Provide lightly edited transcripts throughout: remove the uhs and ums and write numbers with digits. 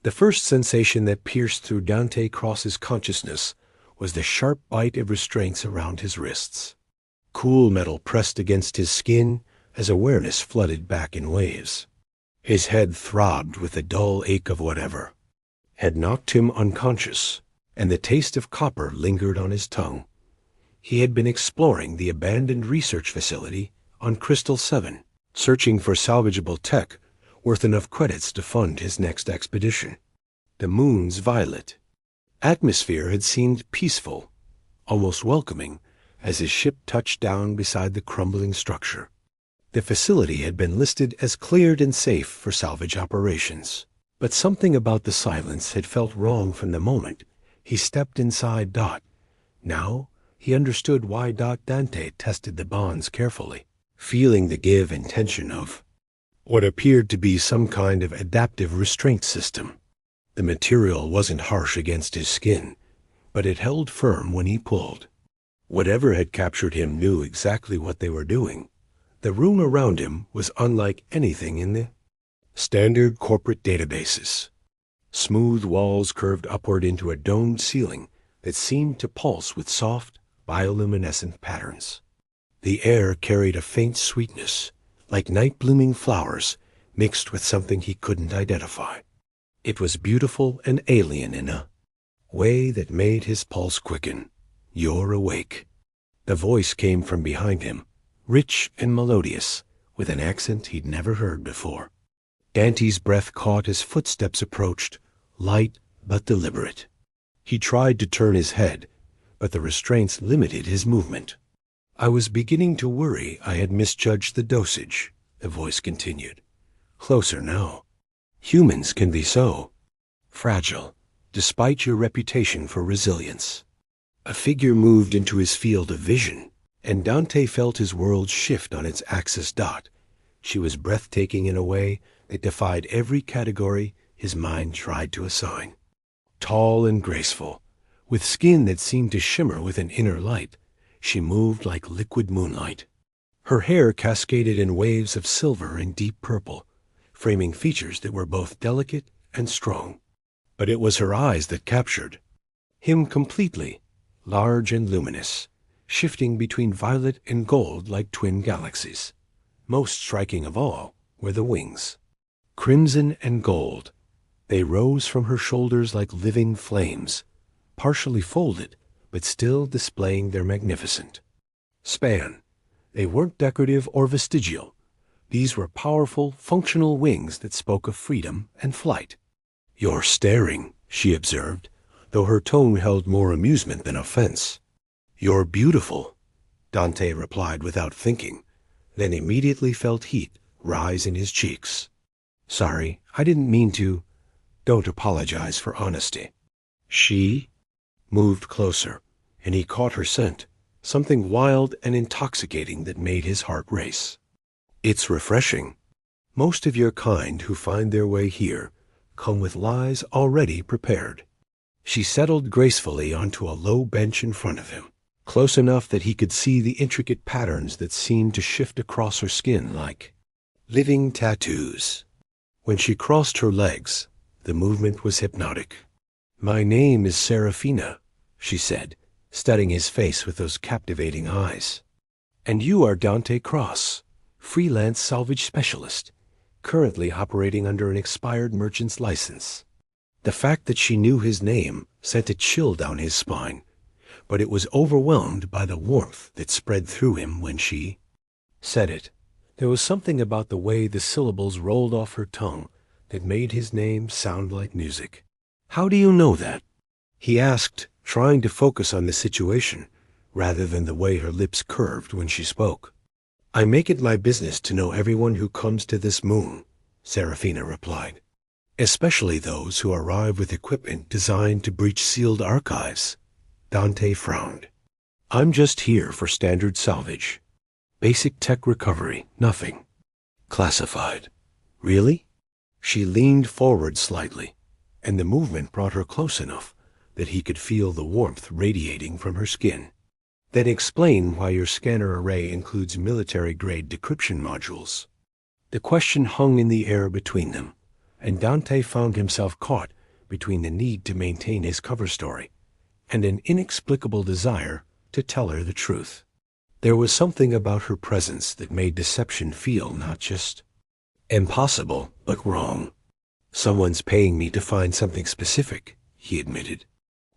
The first sensation that pierced through Dante Cross's consciousness was the sharp bite of restraints around his wrists. Cool metal pressed against his skin as awareness flooded back in waves. His head throbbed with the dull ache of whatever had knocked him unconscious, and the taste of copper lingered on his tongue. He had been exploring the abandoned research facility on Crystal 7, searching for salvageable tech worth enough credits to fund his next expedition. The moon's violet atmosphere had seemed peaceful, almost welcoming, as his ship touched down beside the crumbling structure. The facility had been listed as cleared and safe for salvage operations, but something about the silence had felt wrong from the moment he stepped inside Dot. Now he understood why Dante tested the bonds carefully, feeling the give and tension of what appeared to be some kind of adaptive restraint system. The material wasn't harsh against his skin, but it held firm when he pulled. Whatever had captured him knew exactly what they were doing. The room around him was unlike anything in the standard corporate databases. Smooth walls curved upward into a domed ceiling that seemed to pulse with soft, bioluminescent patterns. The air carried a faint sweetness, like night-blooming flowers mixed with something he couldn't identify. It was beautiful and alien in a way that made his pulse quicken. "You're awake." The voice came from behind him, rich and melodious, with an accent he'd never heard before. Dante's breath caught as footsteps approached, light but deliberate. He tried to turn his head, but the restraints limited his movement. "I was beginning to worry I had misjudged the dosage," the voice continued. "Closer now. Humans can be so fragile, despite your reputation for resilience." A figure moved into his field of vision, and Dante felt his world shift on its axis. Dot. She was breathtaking in a way that defied every category his mind tried to assign. Tall and graceful, with skin that seemed to shimmer with an inner light, she moved like liquid moonlight. Her hair cascaded in waves of silver and deep purple, framing features that were both delicate and strong. But it was her eyes that captured him completely, large and luminous, shifting between violet and gold like twin galaxies. Most striking of all were the wings. Crimson and gold, they rose from her shoulders like living flames, partially folded, but still displaying their magnificent span. They weren't decorative or vestigial. These were powerful, functional wings that spoke of freedom and flight. "You're staring," she observed, though her tone held more amusement than offense. "You're beautiful," Dante replied without thinking, then immediately felt heat rise in his cheeks. "Sorry, I didn't mean to." "Don't apologize for honesty." She moved closer, and he caught her scent, something wild and intoxicating that made his heart race. "It's refreshing. Most of your kind who find their way here come with lies already prepared." She settled gracefully onto a low bench in front of him, close enough that he could see the intricate patterns that seemed to shift across her skin like living tattoos. When she crossed her legs, the movement was hypnotic. "My name is Serafina," she said, studying his face with those captivating eyes. "And you are Dante Cross, freelance salvage specialist, currently operating under an expired merchant's license." The fact that she knew his name sent a chill down his spine, but it was overwhelmed by the warmth that spread through him when she said it. There was something about the way the syllables rolled off her tongue that made his name sound like music. "How do you know that?" he asked, trying to focus on the situation rather than the way her lips curved when she spoke. "I make it my business to know everyone who comes to this moon," Serafina replied, "especially those who arrive with equipment designed to breach sealed archives." Dante frowned. "I'm just here for standard salvage. Basic tech recovery, nothing classified." "Really?" She leaned forward slightly, and the movement brought her close enough that he could feel the warmth radiating from her skin. "Then explain why your scanner array includes military-grade decryption modules." The question hung in the air between them, and Dante found himself caught between the need to maintain his cover story and an inexplicable desire to tell her the truth. There was something about her presence that made deception feel not just impossible, but wrong. "Someone's paying me to find something specific," he admitted.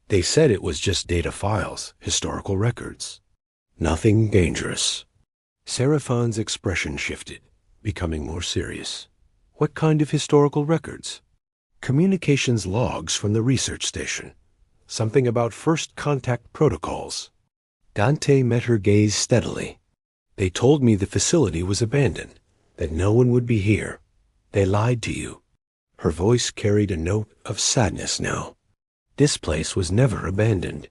"They said it was just data files, historical records. Nothing dangerous." Seraphine's expression shifted, becoming more serious. "What kind of historical records?" "Communications logs from the research station. Something about first contact protocols." Dante met her gaze steadily. "They told me the facility was abandoned, that no one would be here. They lied to you." Her voice carried a note of sadness now. "This place was never abandoned.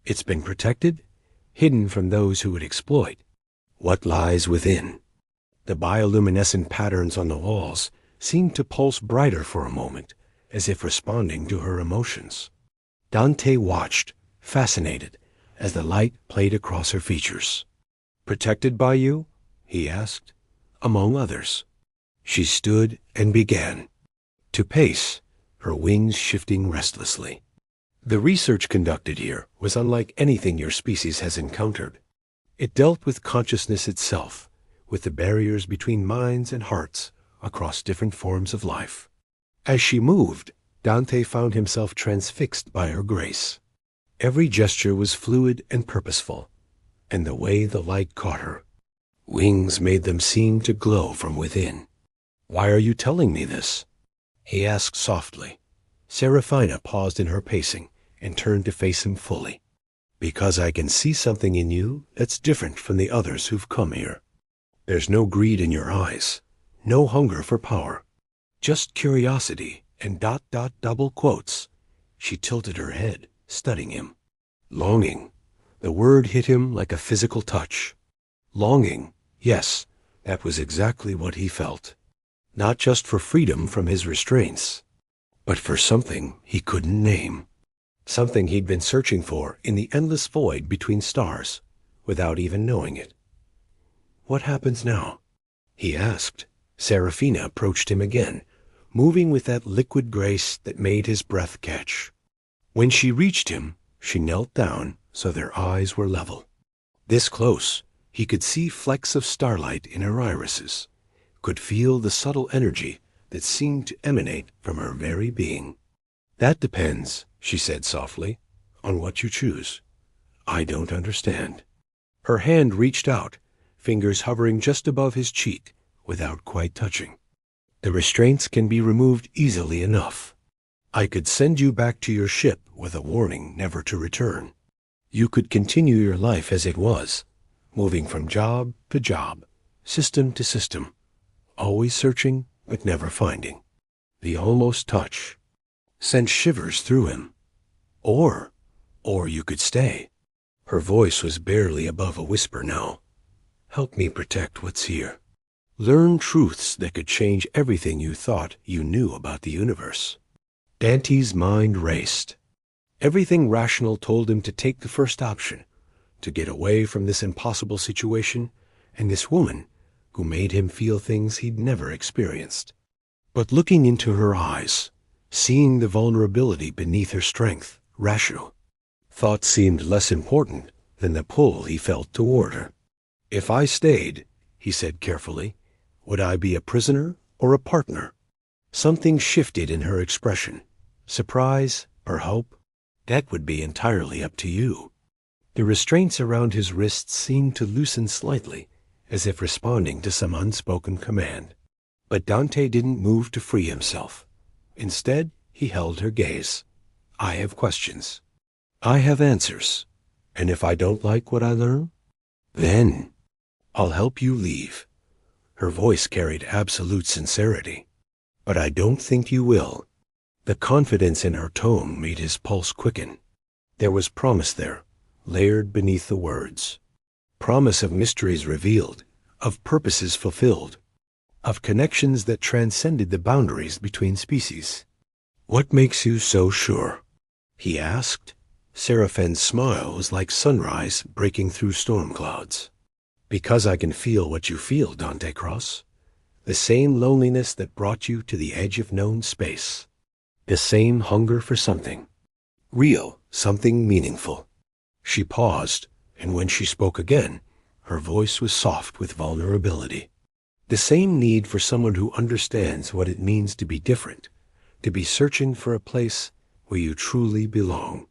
It's been protected, hidden from those who would exploit. What lies within?" The bioluminescent patterns on the walls seemed to pulse brighter for a moment, as if responding to her emotions. Dante watched, fascinated, as the light played across her features. "Protected by you?" he asked. "Among others." She stood and began to pace, her wings shifting restlessly. "The research conducted here was unlike anything your species has encountered. It dealt with consciousness itself, with the barriers between minds and hearts across different forms of life." As she moved, Dante found himself transfixed by her grace. Every gesture was fluid and purposeful, and the way the light caught her wings made them seem to glow from within. "Why are you telling me this?" he asked softly. Seraphina paused in her pacing and turned to face him fully. "Because I can see something in you that's different from the others who've come here. There's no greed in your eyes, no hunger for power, just curiosity and ... double quotes." She tilted her head, studying him. "Longing." The word hit him like a physical touch. Longing, yes, that was exactly what he felt. Not just for freedom from his restraints, but for something he couldn't name. Something he'd been searching for in the endless void between stars, without even knowing it. "What happens now?" he asked. Seraphina approached him again, moving with that liquid grace that made his breath catch. When she reached him, she knelt down so their eyes were level. This close, he could see flecks of starlight in her irises, could feel the subtle energy that seemed to emanate from her very being. "That depends," she said softly, "on what you choose. I don't understand." Her hand reached out, fingers hovering just above his cheek, without quite touching. "The restraints can be removed easily enough. I could send you back to your ship with a warning never to return. You could continue your life as it was, moving from job to job, system to system, always searching but never finding." The almost touch sent shivers through him. Or you could stay." Her voice was barely above a whisper now. "Help me protect what's here. Learn truths that could change everything you thought you knew about the universe." Dante's mind raced. Everything rational told him to take the first option, to get away from this impossible situation and this woman who made him feel things he'd never experienced. But looking into her eyes, seeing the vulnerability beneath her strength, rational, thought seemed less important than the pull he felt toward her. "If I stayed," he said carefully, "would I be a prisoner or a partner?" Something shifted in her expression. Surprise or hope? "That would be entirely up to you." The restraints around his wrists seemed to loosen slightly, as if responding to some unspoken command. But Dante didn't move to free himself. Instead, he held her gaze. "I have questions. I have answers. And if I don't like what I learn, then I'll help you leave." Her voice carried absolute sincerity. "But I don't think you will." The confidence in her tone made his pulse quicken. There was promise there, layered beneath the words. Promise of mysteries revealed, of purposes fulfilled, of connections that transcended the boundaries between species. "What makes you so sure?" he asked. Seraphine's smile was like sunrise breaking through storm clouds. "Because I can feel what you feel, Dante Cross. The same loneliness that brought you to the edge of known space. The same hunger for something real, something meaningful. She paused, and when she spoke again, her voice was soft with vulnerability. The same need for someone who understands what it means to be different, to be searching for a place where you truly belong.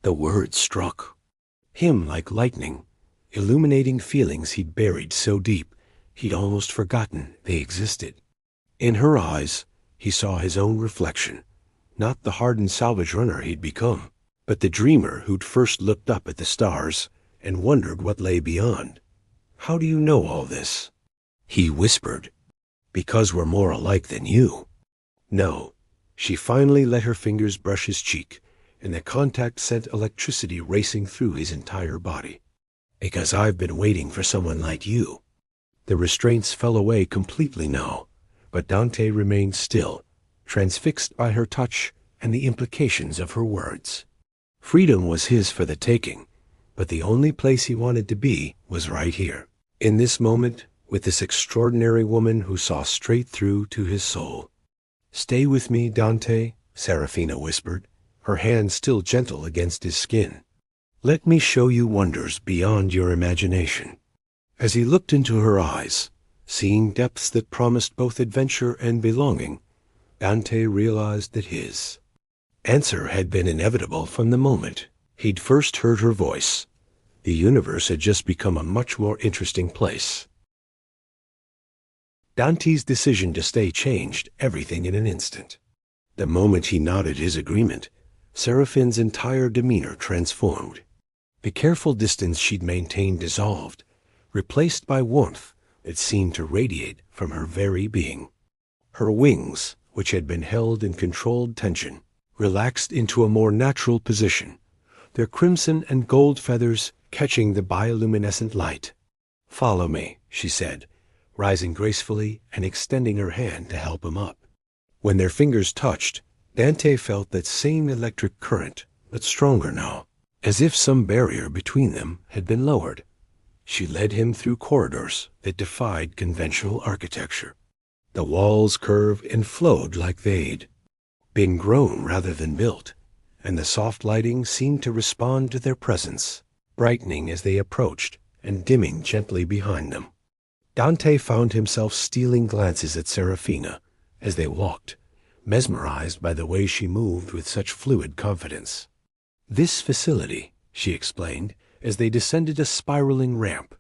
The words struck him like lightning, illuminating feelings he'd buried so deep he'd almost forgotten they existed. In her eyes, he saw his own reflection, not the hardened salvage runner he'd become, but the dreamer who'd first looked up at the stars and wondered what lay beyond. "How do you know all this?" he whispered. "Because we're more alike than you." No. She finally let her fingers brush his cheek, and the contact sent electricity racing through his entire body. "Because I've been waiting for someone like you." The restraints fell away completely now, but Dante remained still, transfixed by her touch and the implications of her words. Freedom was his for the taking, but the only place he wanted to be was right here, in this moment, with this extraordinary woman who saw straight through to his soul. "Stay with me, Dante," Serafina whispered, her hand still gentle against his skin. "Let me show you wonders beyond your imagination." As he looked into her eyes, seeing depths that promised both adventure and belonging, Dante realized that his answer had been inevitable from the moment he'd first heard her voice. The universe had just become a much more interesting place. Dante's decision to stay changed everything in an instant. The moment he nodded his agreement, Seraphine's entire demeanor transformed. The careful distance she'd maintained dissolved, replaced by warmth that seemed to radiate from her very being. Her wings, which had been held in controlled tension, relaxed into a more natural position, their crimson and gold feathers catching the bioluminescent light. "Follow me," she said, rising gracefully and extending her hand to help him up. When their fingers touched, Dante felt that same electric current, but stronger now, as if some barrier between them had been lowered. She led him through corridors that defied conventional architecture. The walls curved and flowed like they'd been grown rather than built, and the soft lighting seemed to respond to their presence, brightening as they approached and dimming gently behind them. Dante found himself stealing glances at Serafina as they walked, mesmerized by the way she moved with such fluid confidence. "This facility," she explained, as they descended a spiraling ramp,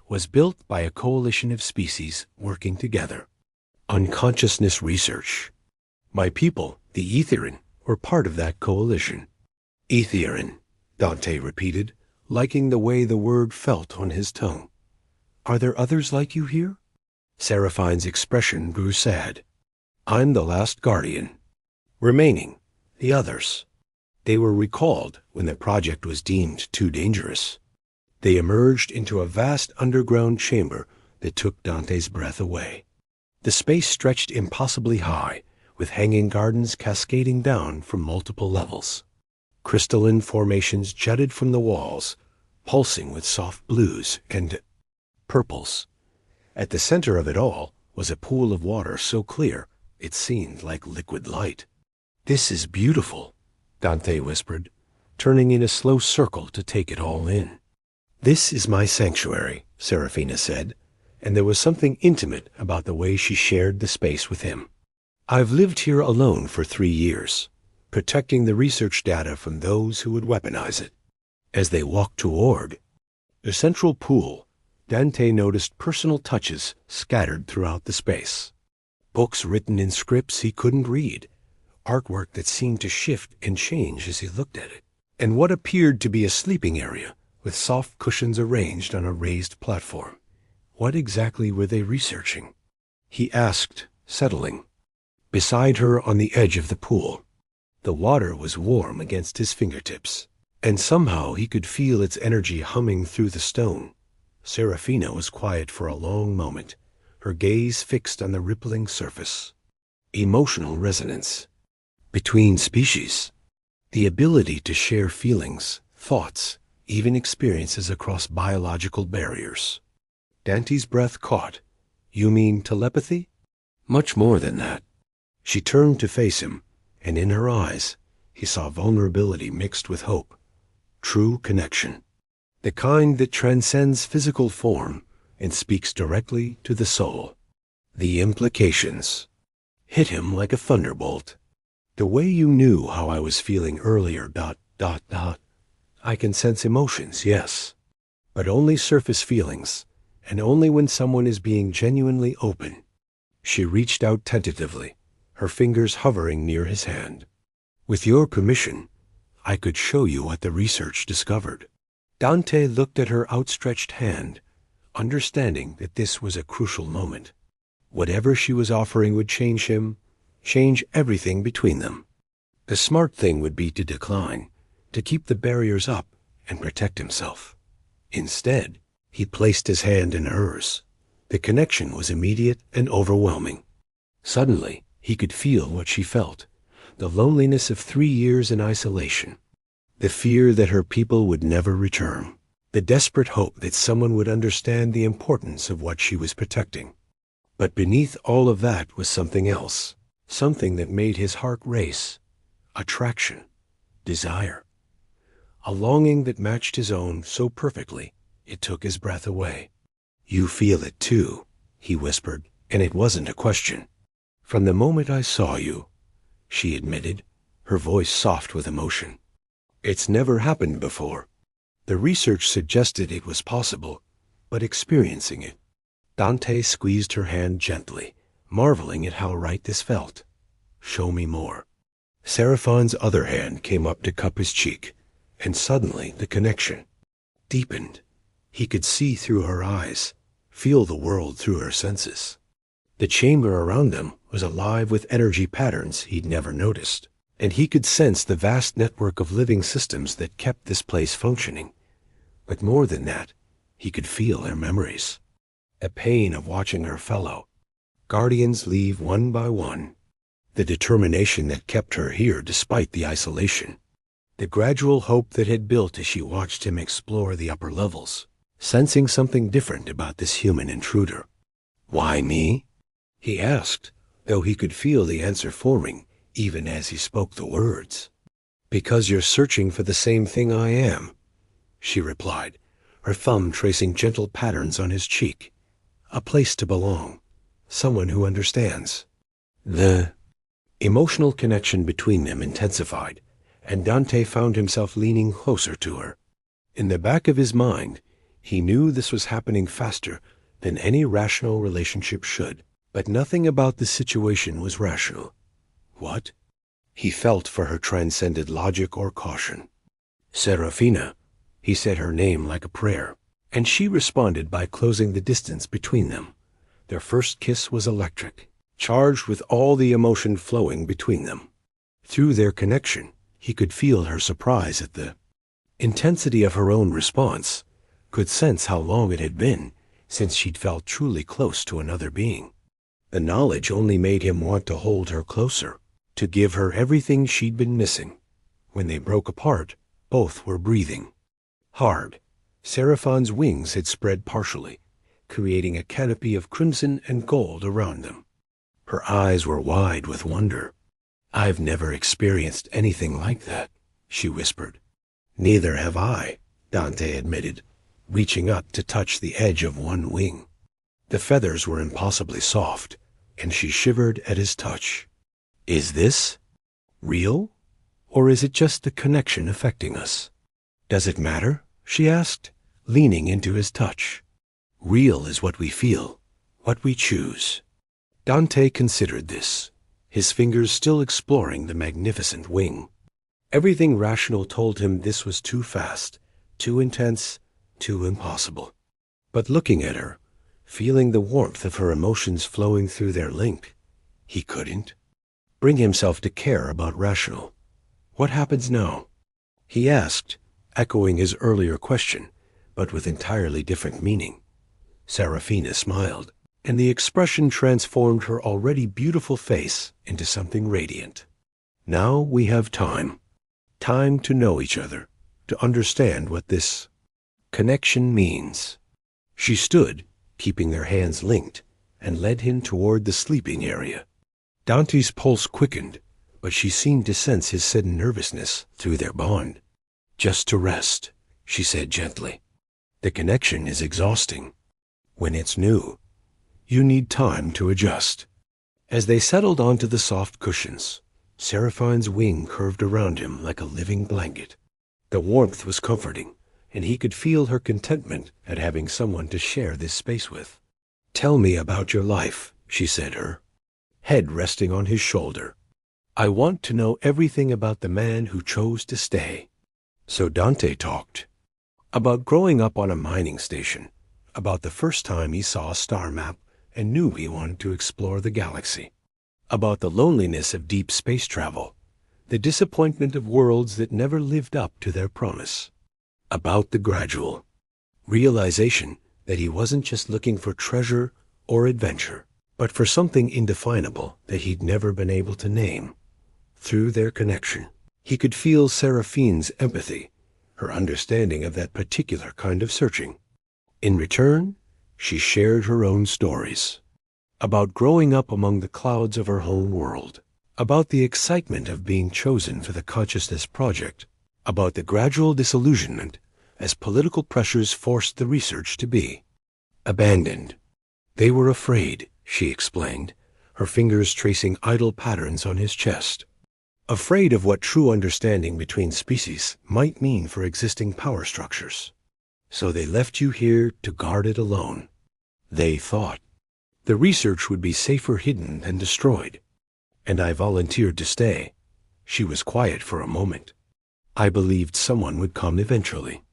"was built by a coalition of species working together. Unconsciousness research. My people, the Aetherin, were part of that coalition." "Aetherin," Dante repeated, liking the way the word felt on his tongue. "Are there others like you here?" Seraphine's expression grew sad. "I'm the last guardian. Remaining, the others. They were recalled when the project was deemed too dangerous." They emerged into a vast underground chamber that took Dante's breath away. The space stretched impossibly high, with hanging gardens cascading down from multiple levels. Crystalline formations jutted from the walls, pulsing with soft blues and purples. At the center of it all was a pool of water so clear it seemed like liquid light. "This is beautiful," Dante whispered, turning in a slow circle to take it all in. "This is my sanctuary," Serafina said, and there was something intimate about the way she shared the space with him. "I've lived here alone for 3 years, protecting the research data from those who would weaponize it." As they walked toward the central pool, Dante noticed personal touches scattered throughout the space. Books written in scripts he couldn't read, artwork that seemed to shift and change as he looked at it, and what appeared to be a sleeping area with soft cushions arranged on a raised platform. What exactly were they researching? He asked, settling beside her on the edge of the pool. The water was warm against his fingertips, and somehow he could feel its energy humming through the stone. Serafina was quiet for a long moment, her gaze fixed on the rippling surface. Emotional resonance. Between species. The ability to share feelings, thoughts, even experiences across biological barriers. Dante's breath caught. "You mean telepathy?" Much more than that. She turned to face him, and in her eyes he saw vulnerability mixed with hope. True connection. The kind that transcends physical form and speaks directly to the soul. The implications hit him like a thunderbolt. The way you knew how I was feeling earlier, ... I can sense emotions, yes, but only surface feelings, and only when someone is being genuinely open. She reached out tentatively, her fingers hovering near his hand. With your permission, I could show you what the research discovered. Dante looked at her outstretched hand, understanding that this was a crucial moment. Whatever she was offering would change him, change everything between them. The smart thing would be to decline, to keep the barriers up and protect himself. Instead, he placed his hand in hers. The connection was immediate and overwhelming. Suddenly, he could feel what she felt, the loneliness of 3 years in isolation, the fear that her people would never return, the desperate hope that someone would understand the importance of what she was protecting. But beneath all of that was something else, something that made his heart race, attraction, desire, a longing that matched his own so perfectly it took his breath away. You feel it too, he whispered, and it wasn't a question. From the moment I saw you, she admitted, her voice soft with emotion. It's never happened before. The research suggested it was possible, but experiencing it. Dante squeezed her hand gently, marveling at how right this felt. Show me more. Seraphine's other hand came up to cup his cheek, and suddenly the connection deepened. He could see through her eyes, feel the world through her senses. The chamber around them was alive with energy patterns he'd never noticed, and he could sense the vast network of living systems that kept this place functioning. But more than that, he could feel their memories. A pain of watching her fellow guardians leave one by one. The determination that kept her here despite the isolation. The gradual hope that had built as she watched him explore the upper levels, sensing something different about this human intruder. Why me? He asked, though he could feel the answer forming even as he spoke the words. Because you're searching for the same thing I am, she replied, her thumb tracing gentle patterns on his cheek. A place to belong, someone who understands. The emotional connection between them intensified, and Dante found himself leaning closer to her. In the back of his mind, he knew this was happening faster than any rational relationship should, but nothing about the situation was rational. What? He felt for her transcended logic or caution. Serafina, he said her name like a prayer, and she responded by closing the distance between them. Their first kiss was electric, charged with all the emotion flowing between them. Through their connection, he could feel her surprise at the intensity of her own response, could sense how long it had been since she'd felt truly close to another being. The knowledge only made him want to hold her closer, to give her everything she'd been missing. When they broke apart, both were breathing hard. Seraphine's wings had spread partially, creating a canopy of crimson and gold around them. Her eyes were wide with wonder. I've never experienced anything like that, she whispered. Neither have I, Dante admitted, reaching up to touch the edge of one wing. The feathers were impossibly soft, and she shivered at his touch. Is this real, or is it just the connection affecting us? Does it matter? She asked, leaning into his touch. Real is what we feel, what we choose. Dante considered this, his fingers still exploring the magnificent wing. Everything rational told him this was too fast, too intense, too impossible. But looking at her, feeling the warmth of her emotions flowing through their link, he couldn't bring himself to care about rational. What happens now? He asked, echoing his earlier question, but with entirely different meaning. Serafina smiled, and the expression transformed her already beautiful face into something radiant. Now we have time. Time to know each other, to understand what this connection means. She stood, keeping their hands linked, and led him toward the sleeping area. Dante's pulse quickened, but she seemed to sense his sudden nervousness through their bond. "Just to rest," she said gently. "The connection is exhausting. When it's new, you need time to adjust." As they settled onto the soft cushions, Seraphine's wing curved around him like a living blanket. The warmth was comforting, and he could feel her contentment at having someone to share this space with. "Tell me about your life," she said, her head resting on his shoulder. "I want to know everything about the man who chose to stay." So Dante talked about growing up on a mining station, about the first time he saw a star map and knew he wanted to explore the galaxy, about the loneliness of deep space travel, the disappointment of worlds that never lived up to their promise, about the gradual realization that he wasn't just looking for treasure or adventure, but for something indefinable that he'd never been able to name. Through their connection, he could feel Seraphine's empathy, her understanding of that particular kind of searching. In return, she shared her own stories about growing up among the clouds of her home world, about the excitement of being chosen for the Consciousness Project, about the gradual disillusionment as political pressures forced the research to be abandoned. They were afraid, she explained, her fingers tracing idle patterns on his chest. Afraid of what true understanding between species might mean for existing power structures. So they left you here to guard it alone. They thought the research would be safer hidden than destroyed. And I volunteered to stay. She was quiet for a moment. I believed someone would come eventually.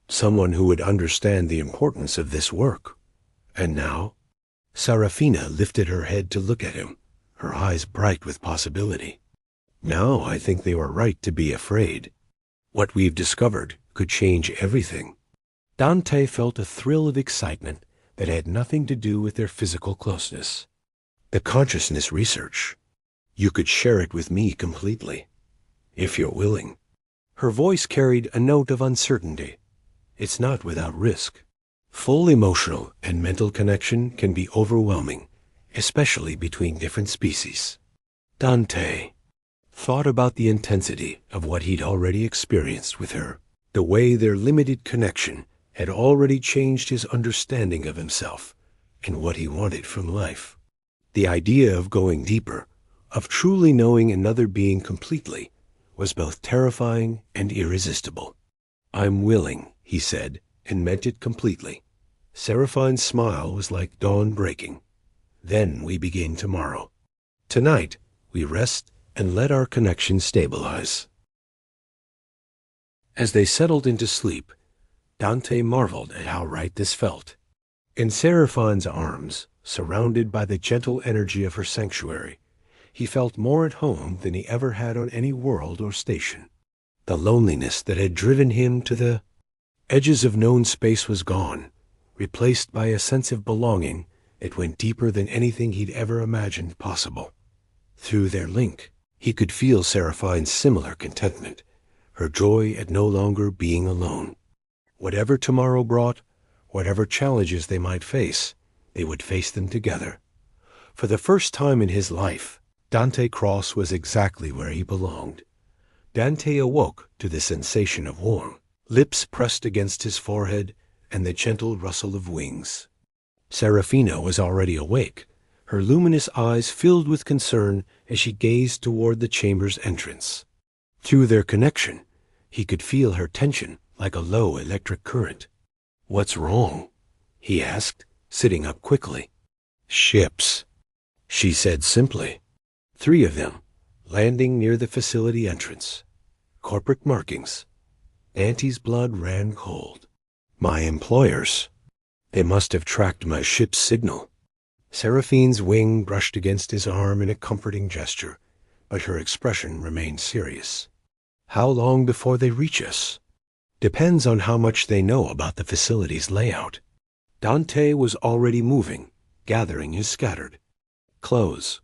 Someone who would understand the importance of this work. And now, Serafina lifted her head to look at him, her eyes bright with possibility. Now I think they were right to be afraid. What we've discovered could change everything. Dante felt a thrill of excitement that had nothing to do with their physical closeness. The consciousness research. You could share it with me completely, if you're willing. Her voice carried a note of uncertainty. It's not without risk. Full emotional and mental connection can be overwhelming, especially between different species. Dante thought about the intensity of what he'd already experienced with her, the way their limited connection had already changed his understanding of himself and what he wanted from life. The idea of going deeper, of truly knowing another being completely, was both terrifying and irresistible. "I'm willing," he said, and meant it completely. Seraphine's smile was like dawn breaking. "Then we begin tomorrow. Tonight, we rest and let our connection stabilize." As they settled into sleep, Dante marveled at how right this felt. In Seraphine's arms, surrounded by the gentle energy of her sanctuary, he felt more at home than he ever had on any world or station. The loneliness that had driven him to the edges of known space was gone, replaced by a sense of belonging that went deeper than anything he'd ever imagined possible. Through their link, he could feel Seraphine's similar contentment, her joy at no longer being alone. Whatever tomorrow brought, whatever challenges they might face, they would face them together. For the first time in his life, Dante Cross was exactly where he belonged. Dante awoke to the sensation of warm lips pressed against his forehead and the gentle rustle of wings. Serafina was already awake, her luminous eyes filled with concern as she gazed toward the chamber's entrance. Through their connection, he could feel her tension like a low electric current. "What's wrong?" he asked, sitting up quickly. "Ships," she said simply. 3 of them, landing near the facility entrance. Corporate markings. Auntie's blood ran cold. "My employers. They must have tracked my ship's signal." Seraphine's wing brushed against his arm in a comforting gesture, but her expression remained serious. "How long before they reach us?" "Depends on how much they know about the facility's layout." Dante was already moving, gathering his scattered clothes.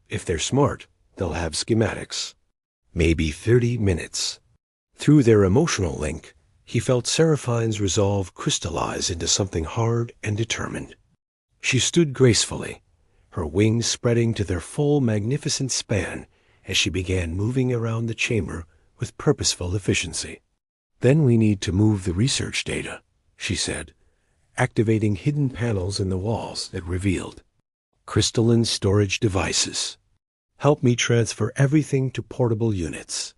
If they're smart, they'll have schematics. Maybe 30 minutes. Through their emotional link, he felt Seraphine's resolve crystallize into something hard and determined. She stood gracefully, her wings spreading to their full magnificent span as she began moving around the chamber with purposeful efficiency. "Then we need to move the research data," she said, activating hidden panels in the walls that revealed crystalline storage devices. "Help me transfer everything to portable units."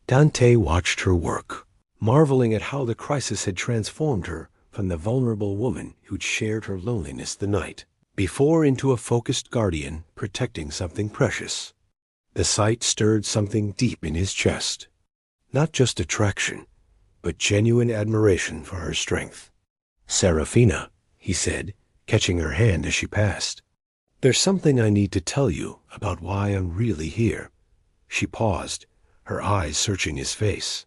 Dante watched her work, marveling at how the crisis had transformed her from the vulnerable woman who'd shared her loneliness the night before into a focused guardian protecting something precious. The sight stirred something deep in his chest. Not just attraction, but genuine admiration for her strength. "Serafina," he said, catching her hand as she passed. "There's something I need to tell you about why I'm really here." She paused, her eyes searching his face.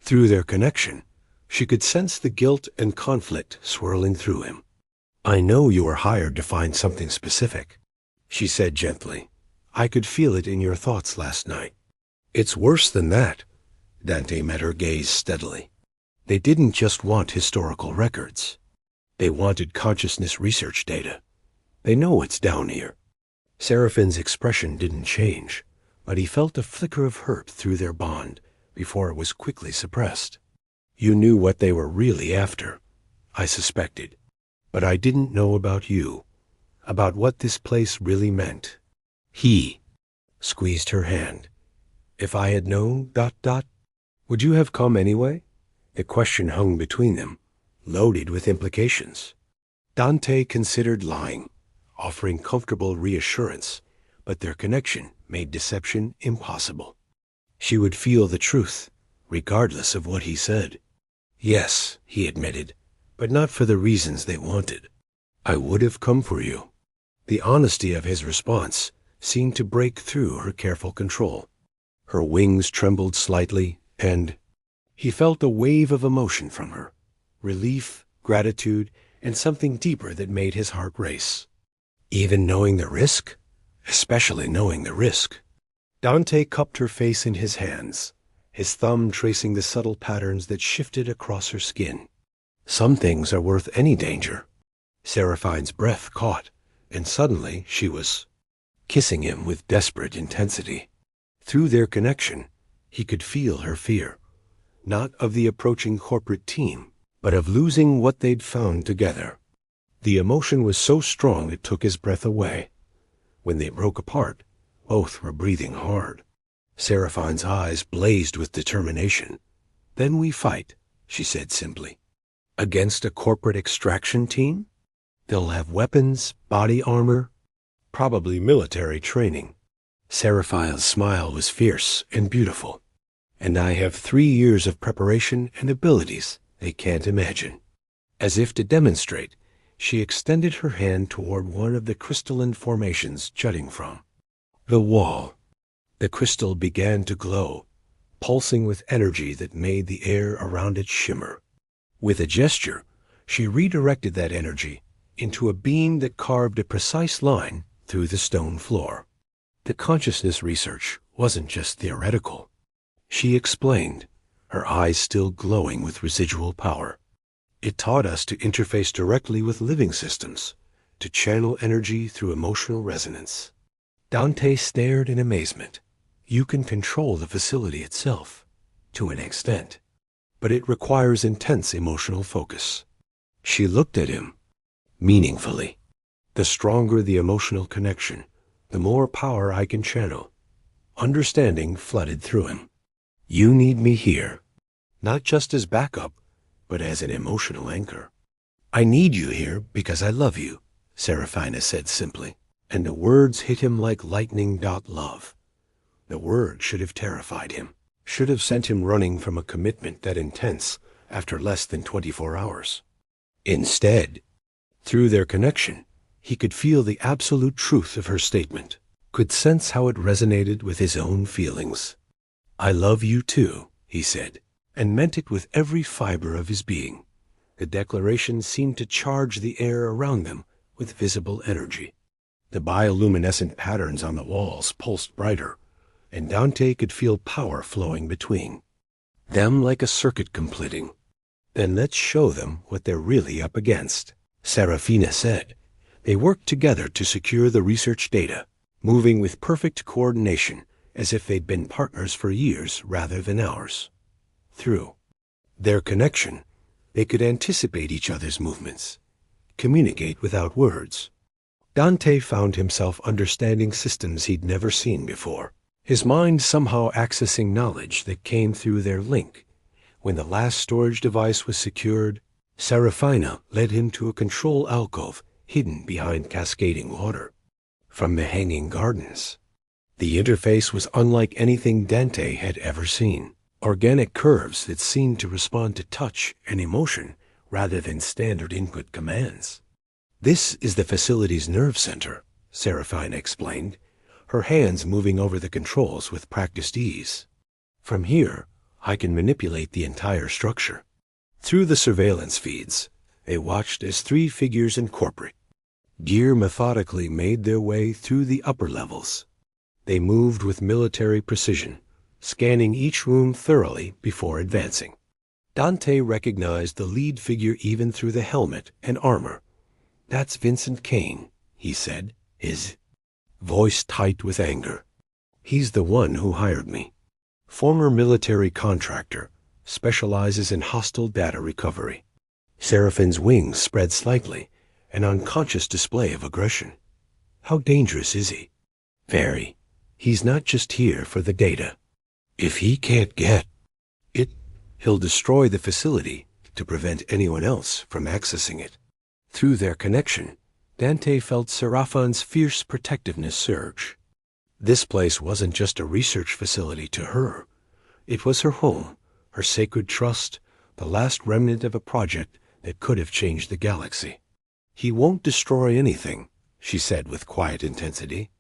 Through their connection, she could sense the guilt and conflict swirling through him. "I know you were hired to find something specific," she said gently. "I could feel it in your thoughts last night." "It's worse than that." Dante met her gaze steadily. "They didn't just want historical records. They wanted consciousness research data. They know it's down here." Seraphine's expression didn't change, but he felt a flicker of hurt through their bond before it was quickly suppressed. "You knew what they were really after, I suspected. But I didn't know about you, about what this place really meant." He squeezed her hand. "If I had known, ... would you have come anyway?" The question hung between them, loaded with implications. Dante considered lying, offering comfortable reassurance, but their connection made deception impossible. She would feel the truth, regardless of what he said. "Yes," he admitted, "but not for the reasons they wanted. I would have come for you." The honesty of his response seemed to break through her careful control. Her wings trembled slightly, and he felt a wave of emotion from her, relief, gratitude, and something deeper that made his heart race. Even knowing the risk? Especially knowing the risk. Dante cupped her face in his hands, his thumb tracing the subtle patterns that shifted across her skin. "Some things are worth any danger." Seraphine's breath caught, and suddenly she was kissing him with desperate intensity. Through their connection, he could feel her fear, not of the approaching corporate team, but of losing what they'd found together. The emotion was so strong it took his breath away. When they broke apart, both were breathing hard. Seraphine's eyes blazed with determination. "Then we fight," she said simply. "Against a corporate extraction team? They'll have weapons, body armor, probably military training." Seraphine's smile was fierce and beautiful. "And I have 3 years of preparation and abilities they can't imagine." As if to demonstrate, she extended her hand toward one of the crystalline formations jutting from the wall. The crystal began to glow, pulsing with energy that made the air around it shimmer. With a gesture, she redirected that energy into a beam that carved a precise line through the stone floor. The consciousness research wasn't just theoretical. She explained, her eyes still glowing with residual power. It taught us to interface directly with living systems, to channel energy through emotional resonance. Dante stared in amazement. "You can control the facility itself, to an extent, but it requires intense emotional focus." She looked at him, meaningfully. "The stronger the emotional connection, the more power I can channel." Understanding flooded through him. "You need me here, not just as backup, but as an emotional anchor." "I need you here because I love you," Serafina said simply, and the words hit him like lightning. Love. The word should have terrified him, should have sent him running from a commitment that intense after less than 24 hours. Instead, through their connection, he could feel the absolute truth of her statement, could sense how it resonated with his own feelings. "I love you too," he said, and meant it with every fiber of his being. The declaration seemed to charge the air around them with visible energy. The bioluminescent patterns on the walls pulsed brighter, and Dante could feel power flowing between them like a circuit completing. "Then let's show them what they're really up against," Serafina said, They worked together to secure the research data, moving with perfect coordination as if they'd been partners for years rather than hours. Through their connection, they could anticipate each other's movements, communicate without words. Dante found himself understanding systems he'd never seen before, his mind somehow accessing knowledge that came through their link. When the last storage device was secured, Serafina led him to a control alcove hidden behind cascading water from the hanging gardens. The interface was unlike anything Dante had ever seen. Organic curves that seemed to respond to touch and emotion rather than standard input commands. "This is the facility's nerve center," Serafina explained, her hands moving over the controls with practiced ease. "From here, I can manipulate the entire structure." Through the surveillance feeds, they watched as three figures in corporate gear methodically made their way through the upper levels. They moved with military precision, scanning each room thoroughly before advancing. Dante recognized the lead figure even through the helmet and armor. "That's Vincent Kane," he said, his voice tight with anger. "He's the one who hired me. Former military contractor, specializes in hostile data recovery." Seraphine's wings spread slightly, an unconscious display of aggression. "How dangerous is he?" "Very. He's not just here for the data. If he can't get it, he'll destroy the facility to prevent anyone else from accessing it." Through their connection, Dante felt Seraphine's fierce protectiveness surge. This place wasn't just a research facility to her. It was her home, her sacred trust, the last remnant of a project that could have changed the galaxy. "He won't destroy anything," she said with quiet intensity.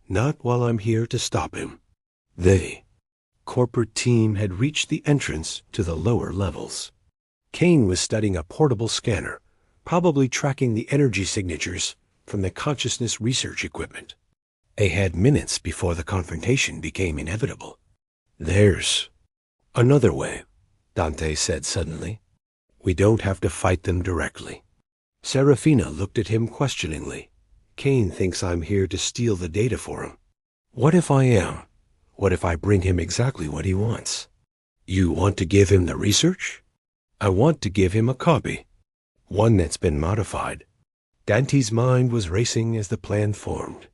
"Not while I'm here to stop him." The corporate team had reached the entrance to the lower levels. Kane was studying a portable scanner, probably tracking the energy signatures from the consciousness research equipment. They had minutes before the confrontation became inevitable. "There's another way," Dante said suddenly. "We don't have to fight them directly." Serafina looked at him questioningly. "Kane thinks I'm here to steal the data for him. What if I am? What if I bring him exactly what he wants?" "You want to give him the research?" "I want to give him a copy. One that's been modified." Dante's mind was racing as the plan formed.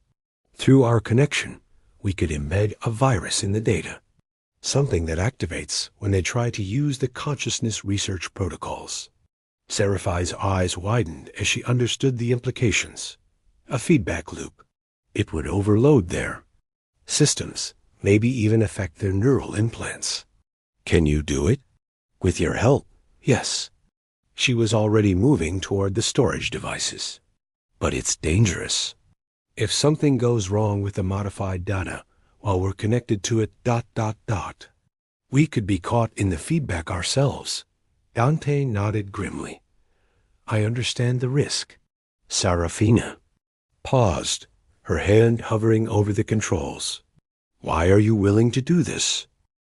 "Through our connection, we could embed a virus in the data. Something that activates when they try to use the consciousness research protocols." Seraphine's eyes widened as she understood the implications. A feedback loop. It would overload their systems, maybe even affect their neural implants. "Can you do it?" "With your help, yes." She was already moving toward the storage devices. "But it's dangerous. If something goes wrong with the modified data while we're connected to it ... we could be caught in the feedback ourselves." Dante nodded grimly. "I understand the risk." Serafina paused, her hand hovering over the controls. "Why are you willing to do this?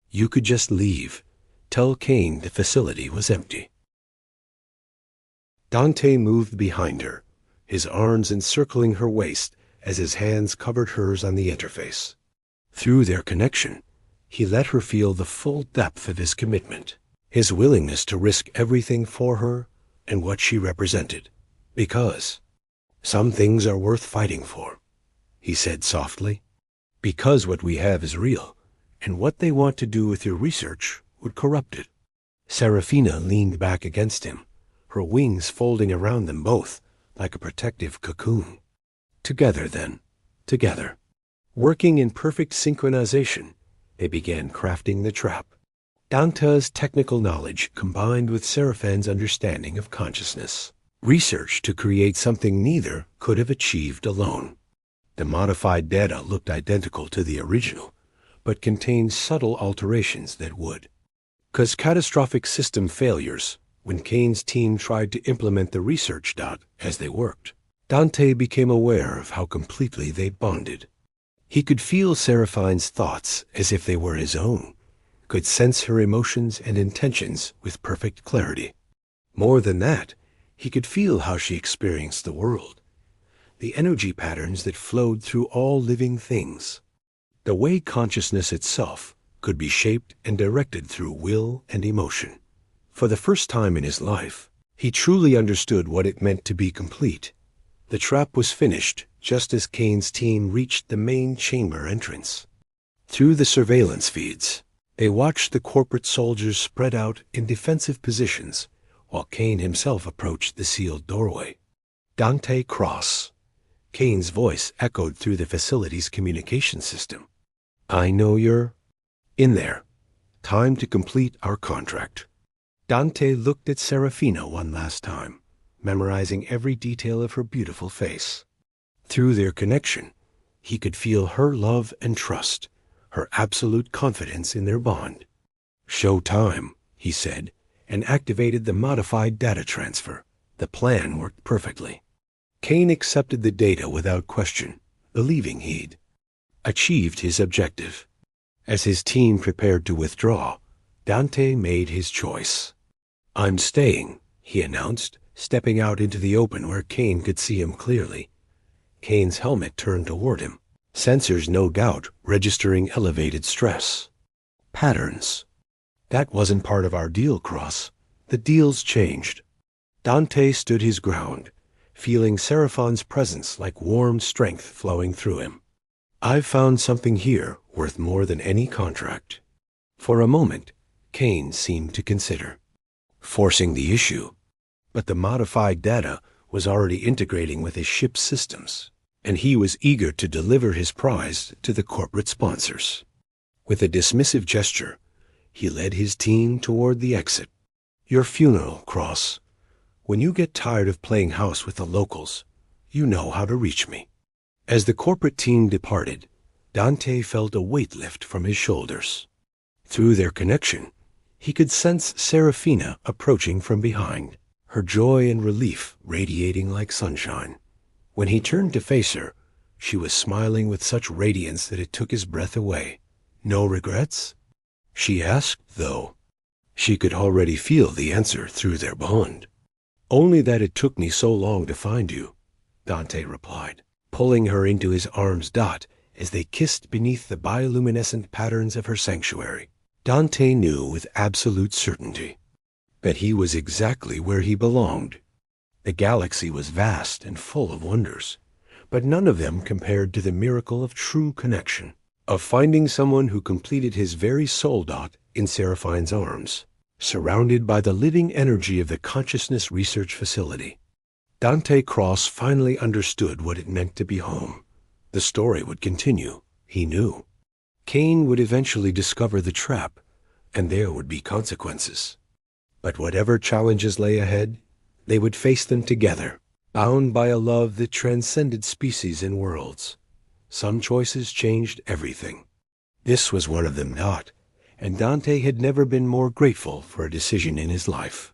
You could just leave. Tell Kane the facility was empty." Dante moved behind her, his arms encircling her waist as his hands covered hers on the interface. Through their connection, he let her feel the full depth of his commitment, his willingness to risk everything for her and what she represented. "Because some things are worth fighting for," he said softly. "Because what we have is real, and what they want to do with your research would corrupt it." Serafina leaned back against him, her wings folding around them both like a protective cocoon. Together then, together. Working in perfect synchronization, they began crafting the trap. Dante's technical knowledge combined with Seraphine's understanding of consciousness. Research to create something neither could have achieved alone. The modified data looked identical to the original, but contained subtle alterations that would cause catastrophic system failures when Kane's team tried to implement the research dot as they worked. Dante became aware of how completely they bonded. He could feel Seraphine's thoughts as if they were his own, could sense her emotions and intentions with perfect clarity. More than that, he could feel how she experienced the world. the energy patterns that flowed through all living things. The way consciousness itself could be shaped and directed through will and emotion. For the first time in his life, he truly understood what it meant to be complete. The trap was finished just as Kane's team reached the main chamber entrance. Through the surveillance feeds, they watched the corporate soldiers spread out in defensive positions, while Kane himself approached the sealed doorway. Dante Cross. Kane's voice echoed through the facility's communication system. I know you're in there. Time to complete our contract. Dante looked at Serafina one last time, memorizing every detail of her beautiful face. Through their connection, he could feel her love and trust, her absolute confidence in their bond. Show time, he said, and activated the modified data transfer. The plan worked perfectly. Kane accepted the data without question, believing he'd achieved his objective. As his team prepared to withdraw, Dante made his choice. I'm staying, he announced, stepping out into the open where Kane could see him clearly. Kane's helmet turned toward him, sensors no doubt registering elevated stress. Patterns. That wasn't part of our deal, Cross. The deal's changed. Dante stood his ground, feeling Seraphon's presence like warm strength flowing through him. I've found something here worth more than any contract. For a moment, Kane seemed to consider forcing the issue, but the modified data was already integrating with his ship's systems, and he was eager to deliver his prize to the corporate sponsors. With a dismissive gesture, he led his team toward the exit. Your funeral, Cross. When you get tired of playing house with the locals, you know how to reach me. As the corporate team departed, Dante felt a weight lift from his shoulders. Through their connection, he could sense Serafina approaching from behind, her joy and relief radiating like sunshine. When he turned to face her, she was smiling with such radiance that it took his breath away. No regrets? She asked, though. She could already feel the answer through their bond. Only that it took me so long to find you, Dante replied, pulling her into his arms. As they kissed beneath the bioluminescent patterns of her sanctuary, Dante knew with absolute certainty that he was exactly where he belonged. The galaxy was vast and full of wonders, but none of them compared to the miracle of true connection, of finding someone who completed his very soul. In Seraphine's arms, surrounded by the living energy of the consciousness research facility. Dante Cross finally understood what it meant to be home. The story would continue, he knew. Kane would eventually discover the trap, and there would be consequences. But whatever challenges lay ahead, they would face them together, bound by a love that transcended species and worlds. Some choices changed everything. This was one of them, and Dante had never been more grateful for a decision in his life.